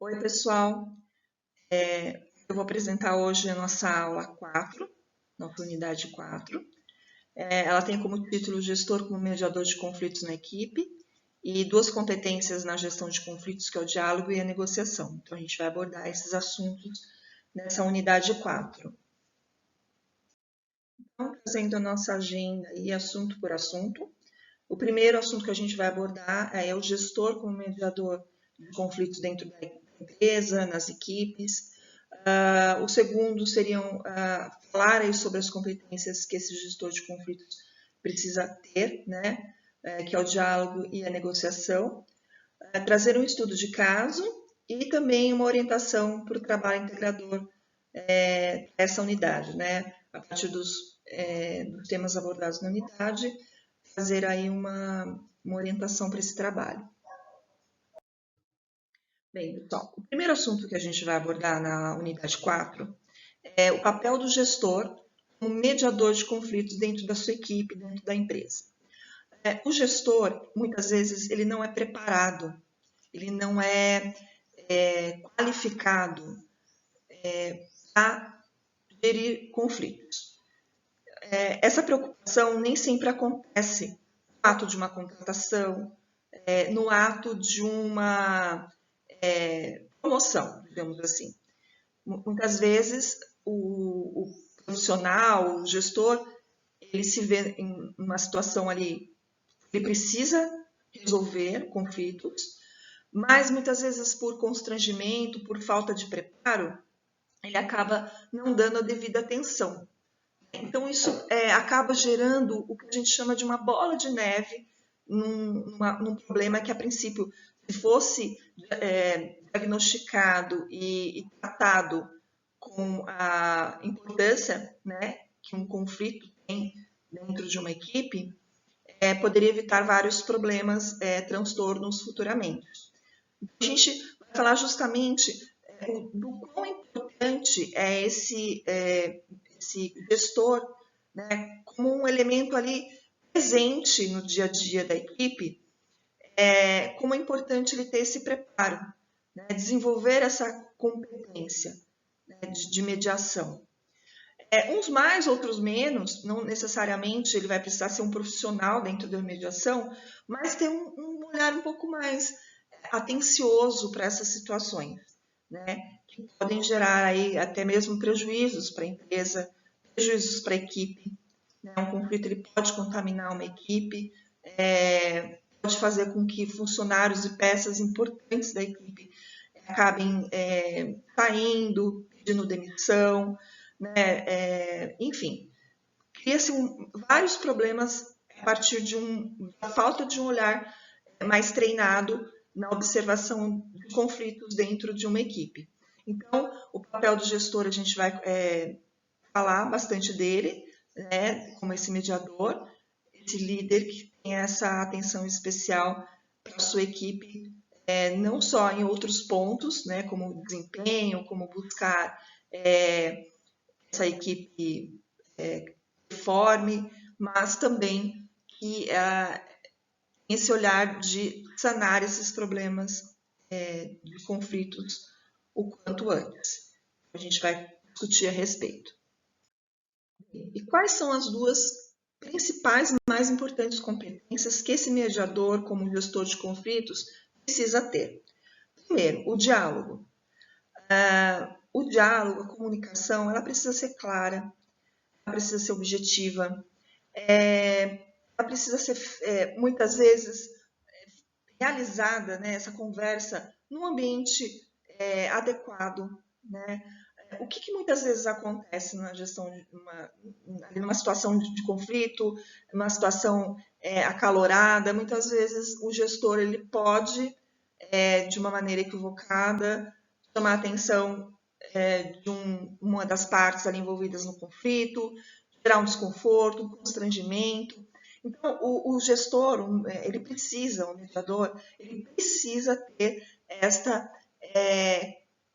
Oi, pessoal. Eu vou apresentar hoje a nossa aula 4, nossa unidade 4. Ela tem como título Gestor como mediador de conflitos na equipe e duas competências na gestão de conflitos, que é o diálogo e a negociação. Então, a gente vai abordar esses assuntos nessa unidade 4. Então, trazendo a nossa agenda e assunto por assunto. O primeiro assunto que a gente vai abordar é o gestor como mediador de conflitos dentro da empresa, nas equipes. O segundo seriam falar aí sobre as competências que esse gestor de conflitos precisa ter, né? Que é o diálogo e a negociação. Trazer um estudo de caso e também uma orientação para o trabalho integrador dessa unidade, né? A partir dos temas abordados na unidade, fazer aí uma orientação para esse trabalho. Bem, pessoal, o primeiro assunto que a gente vai abordar na unidade 4 é o papel do gestor como mediador de conflitos dentro da sua equipe, dentro da empresa. O gestor, muitas vezes, ele não é preparado, ele não é qualificado para gerir conflitos. Essa preocupação nem sempre acontece no ato de uma contratação, no ato de uma promoção, digamos assim. Muitas vezes o profissional, o gestor, ele se vê em uma situação ali, ele precisa resolver conflitos, mas muitas vezes por constrangimento, por falta de preparo, ele acaba não dando a devida atenção. Então isso acaba gerando o que a gente chama de uma bola de neve num problema que a princípio, se fosse diagnosticado e tratado com a importância, né, que um conflito tem dentro de uma equipe, poderia evitar vários problemas, transtornos futuramente. Então, a gente vai falar justamente do quão importante é esse gestor, né, como um elemento ali presente no dia a dia da equipe, como é importante ele ter esse preparo, né, desenvolver essa competência, né, de mediação. Uns mais, outros menos, não necessariamente ele vai precisar ser um profissional dentro da mediação, mas ter um olhar um pouco mais atencioso para essas situações, né, que podem gerar aí até mesmo prejuízos para a empresa, prejuízos para a equipe. Né? Um conflito ele pode contaminar uma equipe, pode fazer com que funcionários e peças importantes da equipe acabem saindo, pedindo demissão, né? Enfim, cria-se vários problemas a partir da falta de um olhar mais treinado na observação de conflitos dentro de uma equipe. Então, o papel do gestor, a gente vai falar bastante dele, né, como esse mediador, esse líder que tem essa atenção especial para a sua equipe, não só em outros pontos, né, como desempenho, como buscar essa equipe forme, mas também que esse olhar de sanar esses problemas de conflitos o quanto antes. A gente vai discutir a respeito. E quais são as duas principais e mais importantes competências que esse mediador, como gestor de conflitos, precisa ter? Primeiro, o diálogo. O diálogo, a comunicação, ela precisa ser clara, ela precisa ser objetiva, ela precisa ser, muitas vezes, realizada, né, essa conversa num ambiente adequado, né? O que muitas vezes acontece na gestão de numa situação de conflito, numa situação acalorada, muitas vezes o gestor ele pode, de uma maneira equivocada, chamar a atenção de uma das partes ali envolvidas no conflito, gerar um desconforto, um constrangimento. Então, o gestor, ele precisa, o mediador, ele precisa ter esta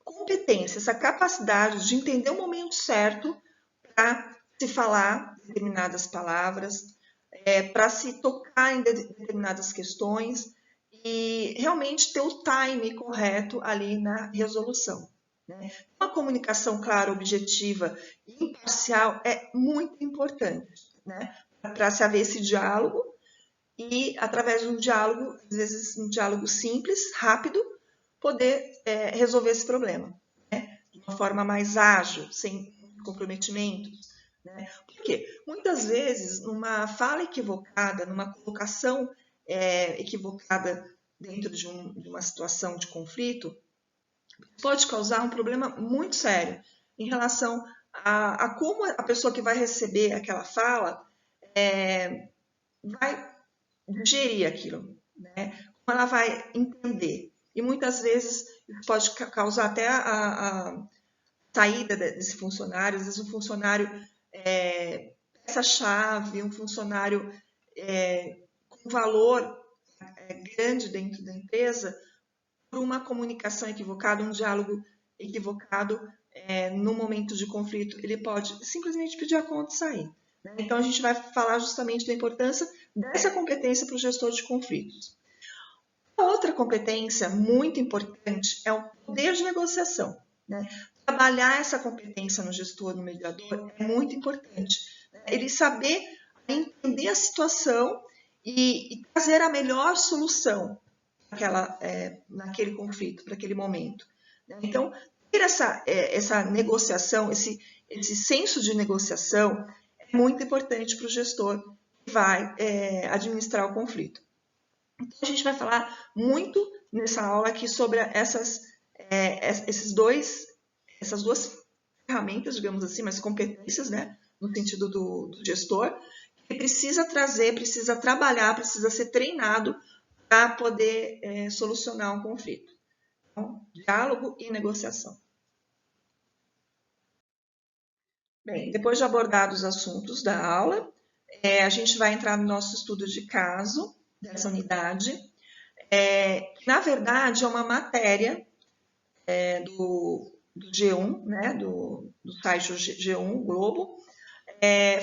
competência, essa capacidade de entender o momento certo para se falar determinadas palavras, para se tocar em determinadas questões e realmente ter o time correto ali na resolução, né? Uma comunicação clara, objetiva e imparcial é muito importante, né? Para se haver esse diálogo e, através de um diálogo, às vezes um diálogo simples, rápido, poder resolver esse problema, né? De uma forma mais ágil, sem comprometimentos, né? Porque muitas vezes, numa fala equivocada, numa colocação equivocada dentro de uma situação de conflito, pode causar um problema muito sério em relação a como a pessoa que vai receber aquela fala vai digerir aquilo, né? Como ela vai entender. E muitas vezes isso pode causar até a saída desse funcionário, às vezes um funcionário peça-chave, um funcionário com valor grande dentro da empresa, por uma comunicação equivocada, um diálogo equivocado, no momento de conflito, ele pode simplesmente pedir a conta e sair. Né? Então, a gente vai falar justamente da importância dessa competência para o gestor de conflitos. Outra competência muito importante é o poder de negociação. Né? Trabalhar essa competência no gestor, no mediador, é muito importante. Né? Ele saber entender a situação e trazer a melhor solução naquele conflito, para aquele momento. Né? Então, ter essa negociação, esse senso de negociação é muito importante para o gestor que vai administrar o conflito. Então, a gente vai falar muito nessa aula aqui sobre essas duas ferramentas, digamos assim, mas competências, né, no sentido do gestor, que precisa trazer, precisa trabalhar, precisa ser treinado para poder solucionar um conflito. Então, diálogo e negociação. Bem, depois de abordados os assuntos da aula, a gente vai entrar no nosso estudo de caso dessa unidade, que na verdade é uma matéria do G1, né, do site G1 Globo,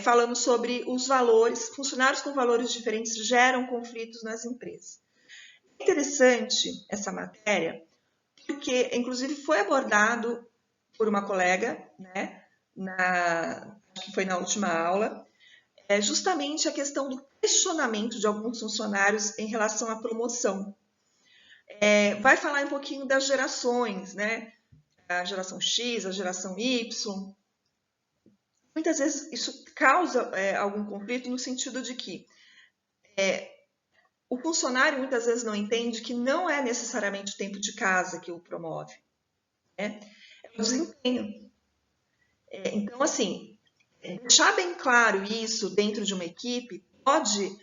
falando sobre os valores, funcionários com valores diferentes geram conflitos nas empresas. É interessante essa matéria, porque inclusive foi abordado por uma colega, né, acho que foi na última aula, justamente a questão do questionamento de alguns funcionários em relação à promoção. Vai falar um pouquinho das gerações, né? A geração X, a geração Y. Muitas vezes isso causa algum conflito no sentido de que o funcionário muitas vezes não entende que não é necessariamente o tempo de casa que o promove, né? É o desempenho. Então, assim, deixar bem claro isso dentro de uma equipe pode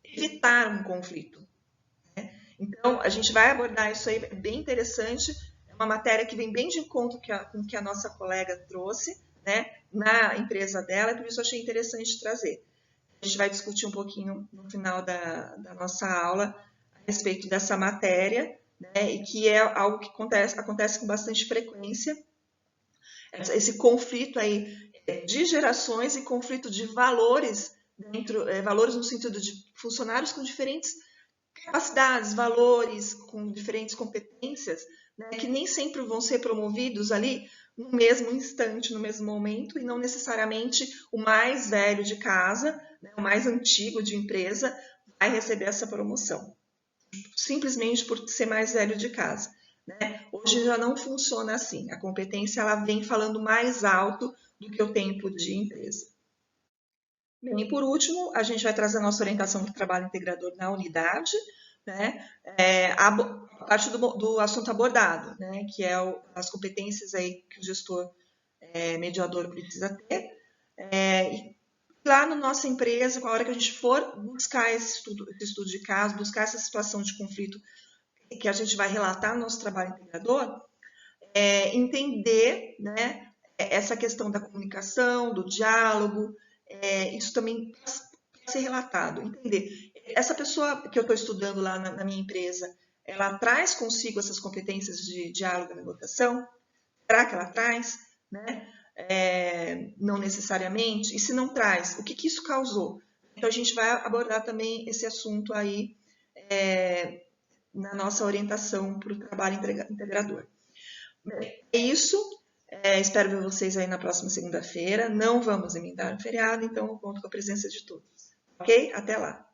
evitar um conflito. Né? Então, a gente vai abordar isso aí, bem interessante. É uma matéria que vem bem de encontro com o que a nossa colega trouxe, né, na empresa dela, e por isso eu achei interessante trazer. A gente vai discutir um pouquinho no final da nossa aula a respeito dessa matéria, né, e que é algo que acontece com bastante frequência, esse conflito aí de gerações e conflito de valores, valores no sentido de funcionários com diferentes capacidades, valores, com diferentes competências, né, que nem sempre vão ser promovidos ali no mesmo instante, no mesmo momento, e não necessariamente o mais velho de casa, né, o mais antigo de empresa, vai receber essa promoção, simplesmente por ser mais velho de casa. Né? Hoje já não funciona assim. A competência ela vem falando mais alto do que o tempo de empresa. Bem, e por último, a gente vai trazer a nossa orientação do trabalho integrador na unidade, né? A parte do assunto abordado, né? Que é as competências aí que o gestor mediador precisa ter. E lá na nossa empresa, a hora que a gente for buscar esse estudo de caso, buscar essa situação de conflito que a gente vai relatar no nosso trabalho integrador, entender, né, essa questão da comunicação, do diálogo, isso também pode ser relatado, entender. Essa pessoa que eu estou estudando lá na minha empresa, ela traz consigo essas competências de diálogo e negociação? Será que ela traz? Né? Não necessariamente. E se não traz, o que isso causou? Então, a gente vai abordar também esse assunto aí na nossa orientação para o trabalho integrador. É isso. Espero ver vocês aí na próxima segunda-feira. Não vamos emendar o feriado, então eu conto com a presença de todos. Ok? Até lá!